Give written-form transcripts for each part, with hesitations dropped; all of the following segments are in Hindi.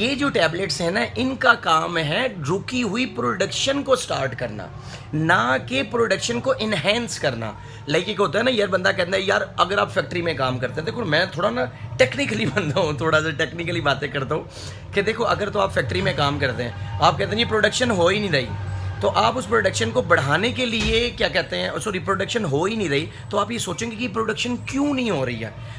ये जो टैबलेट्स हैं ना, इनका काम है रुकी हुई प्रोडक्शन को स्टार्ट करना, ना कि प्रोडक्शन को इन्हेंस करना। लाइक एक होता है ना यार, बंदा कहता है यार अगर आप फैक्ट्री में काम करते हैं, देखो मैं थोड़ा ना टेक्निकली बंदा हूँ, थोड़ा सा टेक्निकली बातें करता हूँ कि देखो अगर तो आप फैक्ट्री में काम करते हैं, आप कहते हैं ये प्रोडक्शन हो ही नहीं रही, तो आप उस प्रोडक्शन को बढ़ाने के लिए क्या कहते हैं, सॉरी प्रोडक्शन हो ही नहीं रही, तो आप ये सोचेंगे कि प्रोडक्शन क्यों नहीं हो रही है।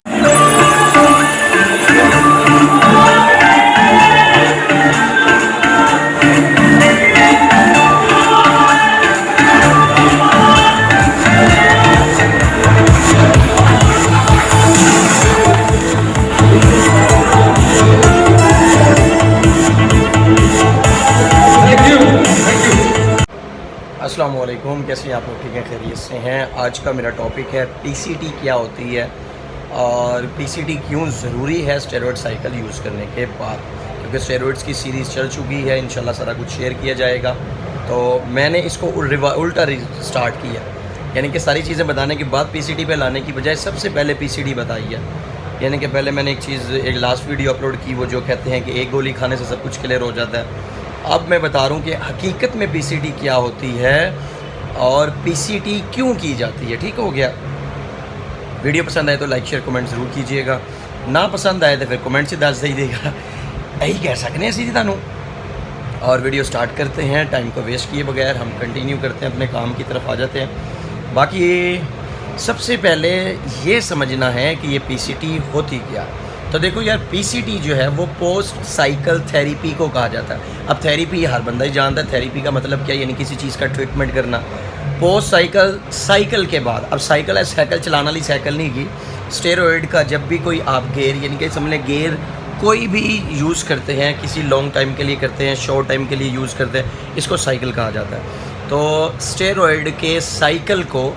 अस्सलाम वालेकुम, कैसे हैं आप लोग? ठीक है, खैरियत से हैं। आज का मेरा टॉपिक है पीसीटी क्या होती है और पीसीटी क्यों ज़रूरी है स्टेरॉयड साइकिल यूज़ करने के बाद, क्योंकि स्टेरॉयड्स की सीरीज़ चल चुकी है, इंशाल्लाह सारा कुछ शेयर किया जाएगा। तो मैंने इसको उल्टा स्टार्ट किया, यानी कि सारी चीज़ें बताने के बाद पीसीटी पे लाने की बजाय सबसे पहले पीसीटी बताई है। यानी कि पहले मैंने एक लास्ट वीडियो अपलोड की, वो जो कहते हैं कि एक गोली खाने से सब कुछ क्लियर हो जाता है। अब मैं बता रहा हूँ कि हकीकत में पीसीटी क्या होती है और पीसीटी क्यों की जाती है। ठीक हो गया? वीडियो पसंद आए तो लाइक शेयर कमेंट ज़रूर कीजिएगा, ना पसंद आए तो फिर कमेंट से दस दे देगा, यही कह सकते हैं सीधी तानू। और वीडियो स्टार्ट करते हैं, टाइम को वेस्ट किए बगैर हम कंटिन्यू करते हैं, अपने काम की तरफ आ जाते हैं। बाकी सबसे पहले ये समझना है कि ये पीसीटी होती क्या है। तो देखो यार, पीसीटी जो है वो पोस्ट साइकिल थेरेपी को कहा जाता है। अब थेरेपी हर बंदा ही जानता है, थेरेपी का मतलब क्या, यानी किसी चीज़ का ट्रीटमेंट करना। पोस्ट साइकिल के बाद, अब साइकिल है, साइकिल चलाना वाली साइकिल नहीं की, स्टेरॉयड का जब भी कोई आप गेयर, यानी कि समझ लें गेयर कोई भी यूज़ करते हैं, किसी लॉन्ग टाइम के लिए करते हैं, शॉर्ट टाइम के लिए यूज़ करते हैं, इसको साइकिल कहा जाता है। तो स्टेरॉयड के साइकिल को,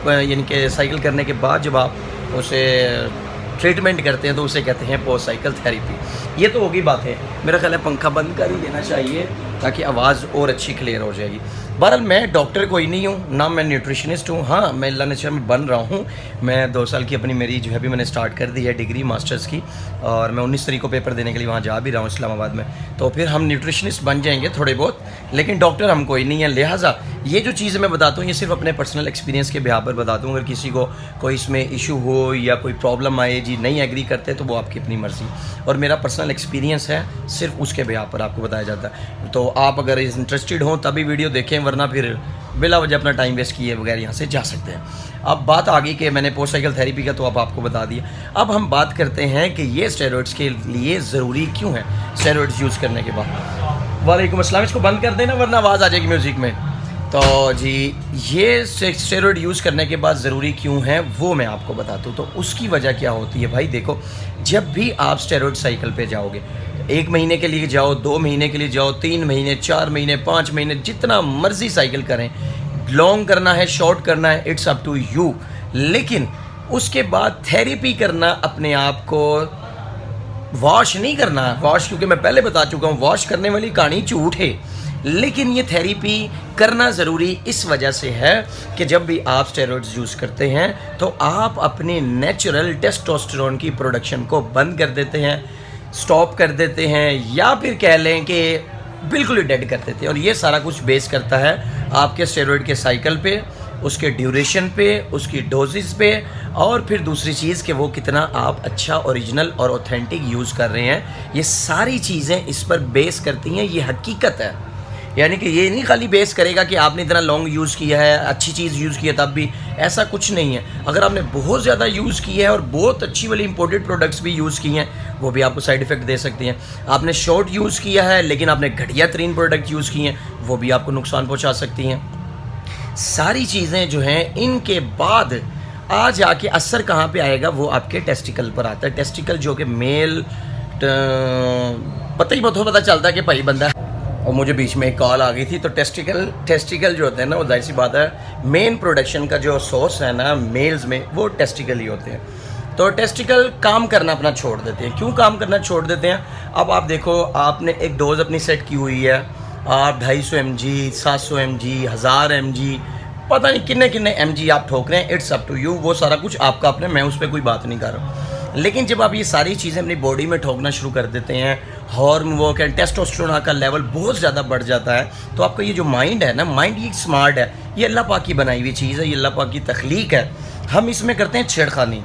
यानी कि साइकिल करने के बाद जब आप उसे ट्रीटमेंट करते हैं तो उसे कहते हैं पोस्ट साइकिल थेरेपी। ये तो होगी बात है, मेरा ख्याल है पंखा बंद कर ही देना चाहिए ताकि आवाज़ और अच्छी क्लियर हो जाएगी। बहरहाल मैं डॉक्टर कोई नहीं हूँ, ना मैं न्यूट्रिशनिस्ट हूँ। हाँ, मैं अल्लाह नेचर में बन रहा हूँ। मैं 2 साल की अपनी मेरी जो है भी मैंने स्टार्ट कर दी है डिग्री मास्टर्स की, और मैं 19 तारीख को पेपर देने के लिए वहाँ जा भी रहा हूँ इस्लामाबाद में। तो फिर हम न्यूट्रिशनिस्ट बन जाएंगे थोड़े बहुत, लेकिन डॉक्टर हम कोई नहीं है। लिहाजा ये जो चीज़ें मैं बताता हूँ ये सिर्फ अपने पर्सनल एक्सपीरियंस के बिहार पर बताता हूँ। अगर किसी को कोई इसमें इशू हो या कोई प्रॉब्लम आए, जी नहीं एग्री करते, तो वो आपकी अपनी मर्ज़ी, और मेरा पर्सनल एक्सपीरियंस है, सिर्फ उसके बिहार पर आपको बताया जाता है। तो आप अगर इंटरेस्टेड हों तभी वीडियो देखें, वरना फिर बिला वजह अपना टाइम वेस्ट किए बगैर यहाँ से जा सकते हैं। अब बात आ गई कि मैंने पोस्ट साइकिल थेरेपी का तो अब आपको बता दिया। अब हम बात करते हैं कि ये स्टेरॉयड्स के लिए ज़रूरी क्यों है स्टेरॉयड्स यूज़ करने के बाद। वालेकुम अस्सलाम, इसको बंद कर देना वरना आवाज़ आ जाएगी म्यूज़िक में। तो जी, ये स्टेरॉयड यूज़ करने के बाद ज़रूरी क्यों है वो मैं आपको बताता हूँ। तो उसकी वजह क्या होती है भाई, देखो जब भी आप स्टेरॉयड साइकिल पे जाओगे, 1 महीने के लिए जाओ, 2 महीने के लिए जाओ, 3 महीने, 4 महीने, 5 महीने, जितना मर्जी साइकिल करें, लॉन्ग करना है, शॉर्ट करना है, इट्स अप टू यू। लेकिन उसके बाद थेरेपी करना, अपने आप को वॉश नहीं करना। वॉश, क्योंकि मैं पहले बता चुका हूँ, वॉश करने वाली कहानी झूठ है, लेकिन ये थेरेपी करना ज़रूरी इस वजह से है कि जब भी आप स्टेरॉयड्स यूज़ करते हैं तो आप अपने नेचुरल टेस्टोस्टेरोन की प्रोडक्शन को बंद कर देते हैं, स्टॉप कर देते हैं, या फिर कह लें कि बिल्कुल ही डेड कर देते हैं। और ये सारा कुछ बेस करता है आपके स्टेरॉयड के साइकिल पे, उसके ड्यूरेशन पे, उसकी डोजेस पे, और फिर दूसरी चीज़ कि वो कितना आप अच्छा, ओरिजिनल और ऑथेंटिक यूज़ कर रहे हैं। ये सारी चीज़ें इस पर बेस करती हैं, ये हकीकत है। यानी कि ये नहीं खाली बेस करेगा कि आपने इतना लॉन्ग यूज़ किया है, अच्छी चीज़ यूज़ की है, तब भी ऐसा कुछ नहीं है। अगर आपने बहुत ज़्यादा यूज़ किया है और बहुत अच्छी वाली इंपोर्टेड प्रोडक्ट्स भी यूज़ की हैं, वो भी आपको साइड इफ़ेक्ट दे सकती हैं। आपने शॉर्ट यूज़ किया है लेकिन आपने घटिया तरीन प्रोडक्ट यूज़ की हैं, वो भी आपको नुकसान पहुँचा सकती हैं। सारी चीज़ें जो हैं, इनके बाद आ जाके असर कहाँ पे आएगा, वो आपके टेस्टिकल पर आता है। टेस्टिकल जो कि मेल पता ही बहुत पता चलता है कि भाई बंदा, और मुझे बीच में एक कॉल आ गई थी। तो टेस्टिकल जो होते हैं ना, वो जाहिर सी बात है, मेन प्रोडक्शन का जो सोर्स है ना मेल्स में, वो टेस्टिकल ही होते हैं। तो टेस्टिकल काम करना अपना छोड़ देते हैं। क्यों काम करना छोड़ देते हैं? अब आप देखो, आपने एक डोज अपनी सेट की हुई है, आप 250 mg, 700 mg, 1000 mg, पता नहीं किन्ने किन्ने mg आप ठोक रहे हैं, इट्स अप टू यू। वो सारा कुछ आपका अपने, मैं उस पर कोई बात नहीं कर रहा हूँ। लेकिन जब आप ये सारी चीज़ें अपनी बॉडी में ठोकना शुरू कर देते हैं, हार्मोन वो क्या टेस्टोस्टेरोन का लेवल बहुत ज़्यादा बढ़ जाता है, तो आपका ये जो माइंड है ना, माइंड ये स्मार्ट है, ये अल्लाह पाक की बनाई हुई चीज़ है, ये अल्लाह पाक की तख्लीक है, हम इसमें करते हैं छेड़खानी।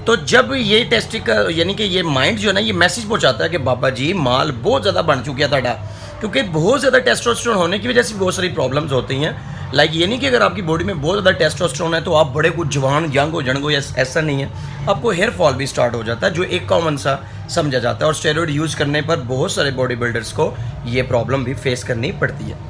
तो जब ये टेस्टिकल यानी कि ये माइंड जो है ना, ये मैसेज पहुंचाता है कि बाबा जी माल बहुत ज़्यादा बन चुका है ताड़ा, क्योंकि बहुत ज़्यादा टेस्टोस्टेरोन होने की वजह से बहुत सारी प्रॉब्लम्स होती हैं। लाइक ये नहीं कि अगर आपकी बॉडी में बहुत ज़्यादा टेस्टोस्टेरोन है तो आप बड़े कुछ जवान यंग हो जंग हो, ऐसा नहीं है। आपको हेयर फॉल भी स्टार्ट हो जाता है, जो एक कॉमन सा समझा जाता है, और स्टेरॉइड यूज़ करने पर बहुत सारे बॉडी बिल्डर्स को ये प्रॉब्लम भी फेस करनी पड़ती है।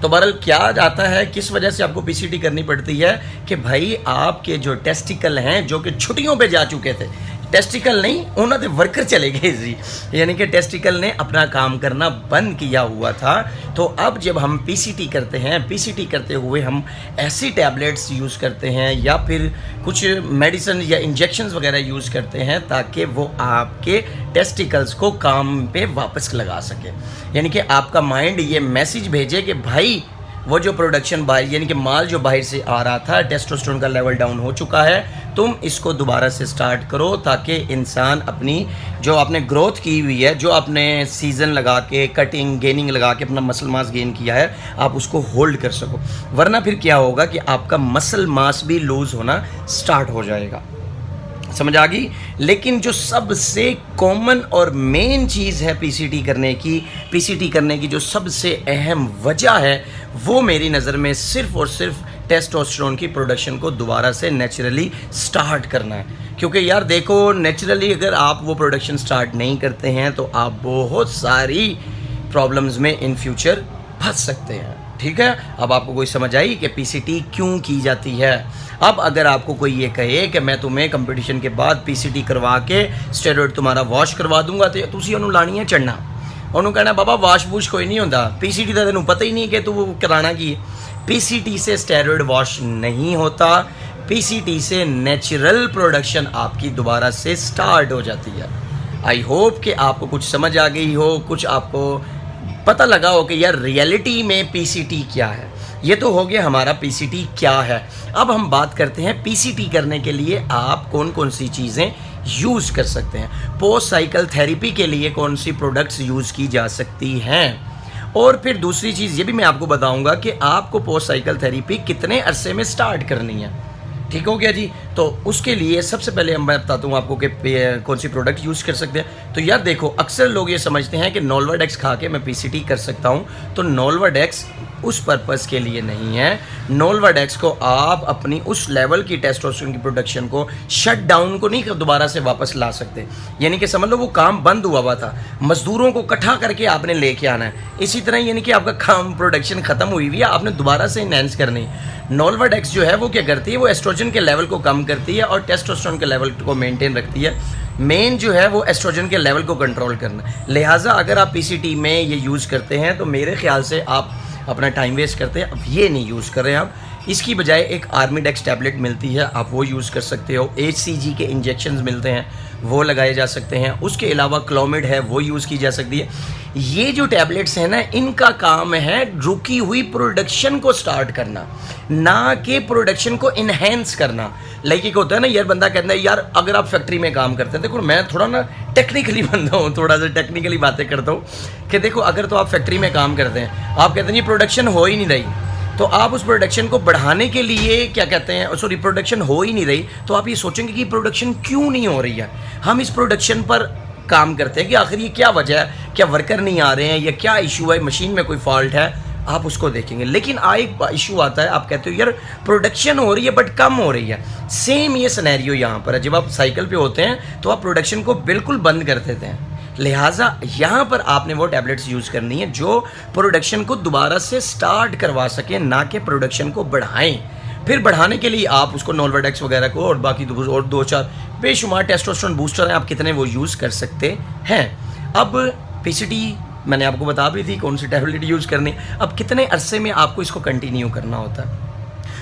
तो बहरहाल क्या आता है, किस वजह से आपको पीसीटी करनी पड़ती है कि भाई आपके जो टेस्टिकल हैं जो कि छुट्टियों पे जा चुके थे, टेस्टिकल नहीं उन्होंने वर्कर चले गए जी, यानी कि टेस्टिकल ने अपना काम करना बंद किया हुआ था। तो अब जब हम पीसीटी करते हैं, पीसीटी करते हुए हम ऐसी टैबलेट्स यूज़ करते हैं या फिर कुछ मेडिसिन या इंजेक्शंस वगैरह यूज़ करते हैं ताकि वो आपके टेस्टिकल्स को काम पे वापस लगा सके, यानी कि आपका माइंड ये मैसेज भेजे कि भाई वो जो प्रोडक्शन बाहर यानी कि माल जो बाहर से आ रहा था, टेस्टोस्टेरोन का लेवल डाउन हो चुका है, तुम इसको दोबारा से स्टार्ट करो ताकि इंसान अपनी जो आपने ग्रोथ की हुई है, जो आपने सीज़न लगा के कटिंग गेनिंग लगा के अपना मसल मास गेन किया है, आप उसको होल्ड कर सको। वरना फिर क्या होगा कि आपका मसल मास भी लूज़ होना स्टार्ट हो जाएगा। समझ आ गई। लेकिन जो सबसे कॉमन और मेन चीज़ है पीसीटी करने की जो सबसे अहम वजह है, वो मेरी नज़र में सिर्फ़ और सिर्फ टेस्टोस्टेरोन की प्रोडक्शन को दोबारा से नेचुरली स्टार्ट करना है। क्योंकि यार देखो, नेचुरली अगर आप वो प्रोडक्शन स्टार्ट नहीं करते हैं तो आप बहुत सारी प्रॉब्लम्स में इन फ्यूचर फंस सकते हैं। ठीक है, अब आपको कोई समझ आई कि पीसीटी क्यों की जाती है। अब अगर आपको कोई ये कहे कि मैं तुम्हें कंपटीशन के बाद पीसीटी करवा के स्टेरॉइड तुम्हारा वॉश करवा दूंगा, तो तुसी उन्होंने लानी है चढ़ना, उन्होंने कहना बाबा वॉश वूश कोई नहीं होता, पीसीटी का तेन पता ही नहीं कि तू कराना की है। पीसीटी से स्टेरॉइड वॉश नहीं होता, पीसीटी से नेचुरल प्रोडक्शन आपकी दोबारा से स्टार्ट हो जाती है। आई होप कि आपको कुछ समझ आ गई हो, कुछ आपको पता लगा हो कि यार रियलिटी में पीसीटी क्या है। ये तो हो गया हमारा पीसीटी क्या है। अब हम बात करते हैं पीसीटी करने के लिए आप कौन कौन सी चीज़ें यूज़ कर सकते हैं, पोस्ट साइकिल थेरेपी के लिए कौन सी प्रोडक्ट्स यूज़ की जा सकती हैं, और फिर दूसरी चीज़ ये भी मैं आपको बताऊंगा कि आपको पोस्ट साइकिल थेरेपी कितने अरसे में स्टार्ट करनी है। ठीक हो गया जी। तो उसके लिए सबसे पहले मैं बताता हूँ आपको कि कौन सी प्रोडक्ट यूज़ कर सकते हैं। तो यार देखो, अक्सर लोग ये समझते हैं कि नोल्वाडेक्स खा के मैं पीसीटी कर सकता हूँ, तो नोल्वाडेक्स उस पर्पज़ के लिए नहीं है। नोल्वाडेक्स को आप अपनी उस लेवल की टेस्टोस्टेरोन की प्रोडक्शन को शट डाउन को नहीं दोबारा से वापस ला सकते, यानी कि समझ लो वो काम बंद हुआ था, मज़दूरों को इकट्ठा करके आपने लेके आना है। इसी तरह यानी कि आपका काम प्रोडक्शन ख़त्म हुई हुई है, आपने दोबारा से इनहेंस करनी है। नोल्वाडेक्स जो है वो क्या करती है, वो एस्ट्रोजन के लेवल को कम करती है और टेस्टोस्टेरोन के लेवल को मेंटेन रखती है। मेन जो है वो एस्ट्रोजन के लेवल को कंट्रोल करना। लिहाजा अगर आप पीसीटी में ये यूज़ करते हैं तो मेरे ख्याल से आप अपना टाइम वेस्ट करते हैं। अब ये नहीं यूज़ कर रहे हैं आप, इसकी बजाय एक आर्मीडेक्स टैबलेट मिलती है, आप वो यूज़ कर सकते हो। HCG के इंजेक्शंस मिलते हैं, वो लगाए जा सकते हैं। उसके अलावा क्लोमिड है, वो यूज़ की जा सकती है। ये जो टैबलेट्स हैं ना, इनका काम है रुकी हुई प्रोडक्शन को स्टार्ट करना, ना कि प्रोडक्शन को इन्हेंस करना। लाइक एक होता है ना यार, बंदा कहता है यार अगर आप फैक्ट्री में काम करते हैं, देखो मैं थोड़ा ना टेक्निकली बंदा हूँ, थोड़ा सा टेक्निकली बातें करता हूँ कि देखो अगर तो आप फैक्ट्री में काम करते हैं, आप कहते हैं ये प्रोडक्शन हो ही नहीं रही, तो आप उस प्रोडक्शन को बढ़ाने के लिए क्या कहते हैं, सॉरी प्रोडक्शन हो ही नहीं रही, तो आप ये सोचेंगे कि प्रोडक्शन क्यों नहीं हो रही है। हम इस प्रोडक्शन पर काम करते हैं कि आखिर ये क्या वजह है, क्या वर्कर नहीं आ रहे हैं या क्या इशू है, मशीन में कोई फॉल्ट है, आप उसको देखेंगे। लेकिन एक इशू आता है, आप कहते हो यार प्रोडक्शन हो रही है बट कम हो रही है। सेम ये सिनेरियो यहाँ पर है, जब आप साइकिल पे होते हैं तो आप प्रोडक्शन को बिल्कुल बंद कर देते हैं। लिहाजा यहाँ पर आपने वो टैबलेट्स यूज़ करनी है जो प्रोडक्शन को दोबारा से स्टार्ट करवा सके, ना कि प्रोडक्शन को बढ़ाएं। फिर बढ़ाने के लिए आप उसको नोल्वाडेक्स वगैरह को और बाकी और 2-4 बेशुमार टेस्टोस्टेरोन बूस्टर हैं, आप कितने वो यूज़ कर सकते हैं। अब पीसीटी मैंने आपको बता भी थी कौन सी टैबलेट यूज़ करनी। अब कितने अरसे में आपको इसको कंटिन्यू करना होता है,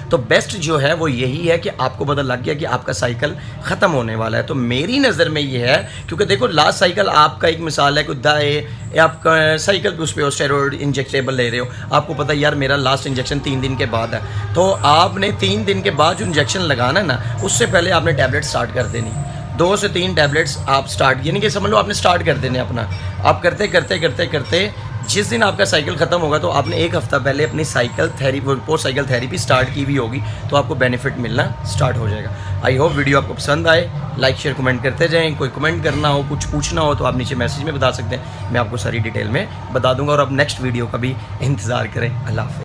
तो बेस्ट जो है वो यही है कि आपको पता लग गया कि आपका साइकिल ख़त्म होने वाला है। तो मेरी नज़र में ये है, क्योंकि देखो लास्ट साइकिल आपका एक मिसाल है, कोई दाए आपका साइकिल पे उस पर स्टेरॉइड इंजेक्टेबल ले रहे हो, आपको पता है यार मेरा लास्ट इंजेक्शन 3 दिन के बाद है, तो आपने 3 दिन के बाद जो इंजेक्शन लगाना है ना, उससे पहले आपने टैबलेट स्टार्ट कर देनी। 2 से 3 टैबलेट्स आप स्टार्ट, यानी कि समझ लो आपने स्टार्ट कर देने अपना, आप करते करते करते करते जिस दिन आपका साइकिल ख़त्म होगा तो आपने 1 हफ़्ता पहले अपनी cycle therapy, post cycle therapy start की भी होगी, तो आपको बेनिफिट मिलना स्टार्ट हो जाएगा। आई होप वीडियो आपको पसंद आए, लाइक शेयर कमेंट करते जाएं। कोई कमेंट करना हो, कुछ पूछना हो तो आप नीचे मैसेज में बता सकते हैं, मैं आपको सारी डिटेल में बता दूंगा। और अब नेक्स्ट वीडियो का भी इंतज़ार करें। अल्लाह हाफ़िज़।